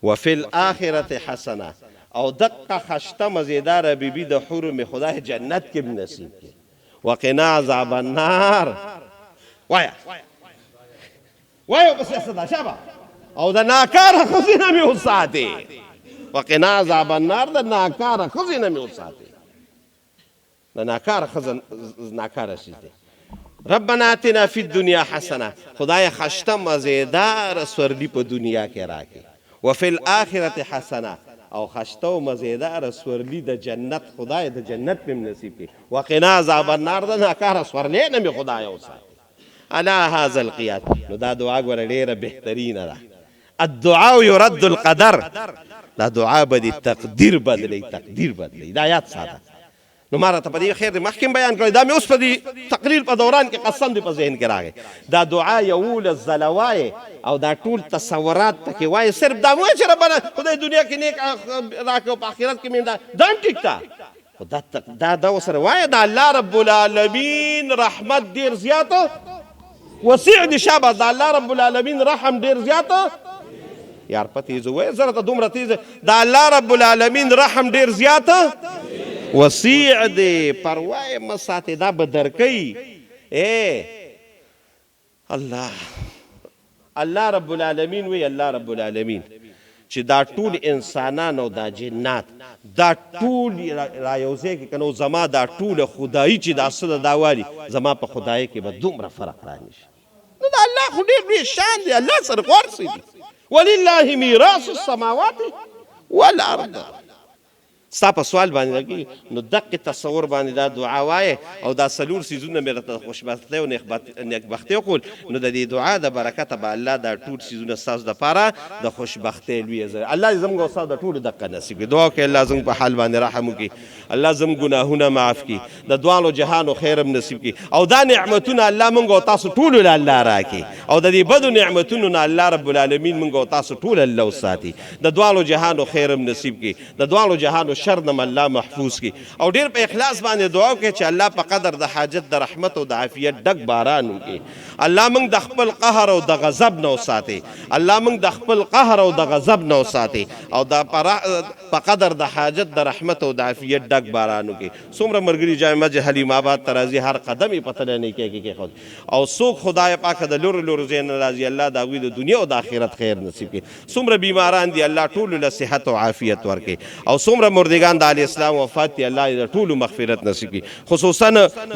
وفي الاخرة حسنه، او دقه خشته مزیدار بیبي د حور مې خدای جنت کې نصیب کړي. وقنا عذاب النار وایا وایو بس صدا شابه، او د ناکاره ښځې نه مې وساتي. وقنا عذاب النار، د ناکاره ښځې نه مې وساتي. د ناکاره ښځه ناکاره شي دی. ربنا آتنا فی الدنیا حسنه، خدای خشته مزیدار سورلی په دنیا کې راکړي. وفي الاخرة حسنه، او خشته او مزیدار سورلی د جنت، خدای د جنت مې نصیب کړي. وقنا عذاب النار، د ناکاره سورلی نه مې خدای وساتي. على هذا القياس. نو دا دعا ګوره ډېره بهترینه ده. الدعاء يرد القدر، دا دعا به د تقدیر بدلی، تقدیر بدلی. دا یاد ساته. نو ما راته په دې خیر مخکې بیان کړی، دا مې اوس په دې تقریر په دوران کې قسم دې په ذهن کې راغی. دا دعا یولس ځله وایې او دا ټول تصورات پکې وایې. صرف دا مو وایې چې ربنا خدای دنیا کې نیک راکړه او په آخرت کې مې دا هم ټیک ده. خو دا ورسره وایې د الله رب العالمین رحمت ډېر زیاته وسیع دی. شابه، د الله رب العالمین رحم ډېر زیاته. یار په تیزه وایې، زه راته دومره تیزه. د الله رب العالمین رحم ډېر زیاته وسیع دی، پروا مه ساتې، دا به درکوي. الله رب العالمین وی، الله رب العالمین چې دا ټول انسانان او دا جنات دا ټول را یوځای کې کنه، زما دا ټول خدایي چې دا څه ده دا والي، زما په خدایي کې به دومره فرق رانشي. نو د الله خو ډېر لوی شان دی. الله سره خو هر څه دي. ولله میراث السماوات والارض. ستا په سوال باندې لګي نو دقې تصور باندې دا دعا وایې او دا څلور څیزونه مې راته خوشبختۍ او نیکبختۍ وکړل. نو د دې دعا د برکته به الله دا ټول څیزونه ستاسو دپاره د خوشبختۍ لویه ذریعه. الله دې زموږ او ستاسو د ټولو دقه نصیب کړي. دعا وکړئ الله زموږ په حال باندې رحم وکړي، الله زموږ ګناهونه معاف کړي، د دواړو جهانو خیر هم نصیب کړي، او دا نعمتونه الله موږ او تاسو ټولو له الله راکړي، او د دې بدو نعمتونو نه الله رب العالمین موږ او تاسو ټول الله وساتي، د دواړو جهانو خیر هم نصیب کړي، د دواړو جهانو شر نه الله محفوظ کی او ډیر په اخلاص باندې دعا وکړي چې الله په قدر د حاجت د رحمت او د عافیت ډک باران وکړي الله موږ د خپل قهر او د غضب نه وساتي الله موږ د خپل قهر او د غضب نه وساتي او د په قدر د حاجت د رحمت او د عافیت ډک باران وکړي څومره مرګري جامع مسجد حلیم آباد ترازی هر قدم یې پته نه کې خود او څوک خدای پاک د لور زین راضي الله د هغوی د دنیا او د آخرت خیر نصیب کړي څومره بیماران دي الله ټولو له صحت او عافیت ورکړي او څومره مردگان د علی اسلام وفات دي الله د ټولو مغفرت نصیب کړي خصوصا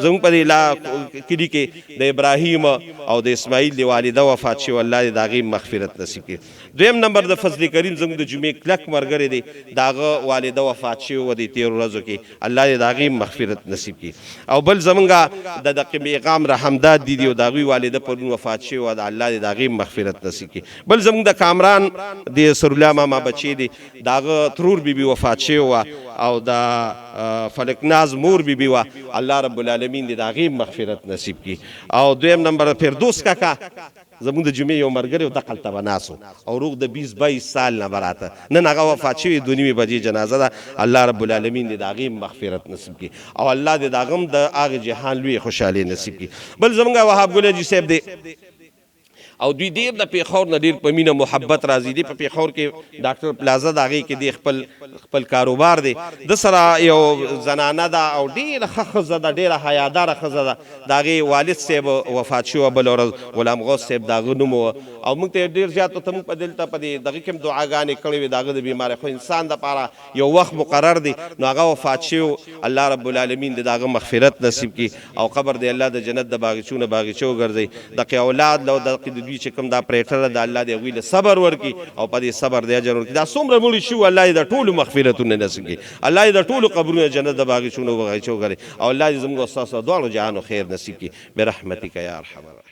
زموږ په کلي کې د ابراهیم او د اسماعیل د والده وفات شوي الله د هغې مغفرت نصیب کړي دویم نمبر د فضل کریم زموږ د جمعې کلک ملګری دی د هغه والده وفات شوي وه د تېرو ورځو کې الله د هغې مغفرت نصیب کړي او بل زمونږ د پیغام رحمداد دیدي او د هغوی والده پرون وفات شوي وه د الله د هغې مغفرت نصیب کړي بل زمونږ د کامران د سرالله ماما بچی دی د هغه ترور بیبي وفات شوي وه او د فلکناز مور بیبي وه الله رب العالمین د هغې مغفرت نصیب کړي او دویم نمبر فردوس کاکا زموږ د جمعې یو ملګری و دقلته به ناست او روغ د 20-22 سال نه براته نن هغه وفات شوي 2:30 بجې جنازه ده الله رب العالمین د هغې مغفرت نصیب کړي او الله د هغه هم د هغې جهان لوی خوشحالي نصیب کړي بل زموږ وهاب ګل حاجي صاحب دی او دوی ډیر د پیښور نه ډیر په مینه محبت راځي دی په پیښور کې ډاکټر پلازا د هغې کې دی خپل کاروبار دی د سره یو زنانه ده او ډېره ښه ښځه ده ډېره حیاداره ښځه ده د هغې والد صاحب وفات شوی بله ورځ غلام غوث صاحب د هغه نوم وه او موږ ته ډېر زیات ورته موږ په دلته په دې دغې کې هم دعاګانې کړې وې د هغه د بیمارۍ خو انسان دپاره یو وخت مقرر دی نو هغه وفات شوی الله رب العالمین د هغه مغفرت نصیب کړي او قبر دی الله د جنت د باغچو نه باغچه وګرځوي دقې اولاد له دقې دوی چې کوم دا پریټر د الله د هغوی له صبر ورکړي او په دې صبر د اجر ورکړي دا څومره مړي شو الله یې د ټولو مغفرتونه نصیب کړي الله یې د ټولو قبرونه جنت د باغچو نه باغچه وګرځوي او الله دې زموږ او ستاسو دواړو جهانو خیر نصیب کړي برحمتک یا ارحم الراحمین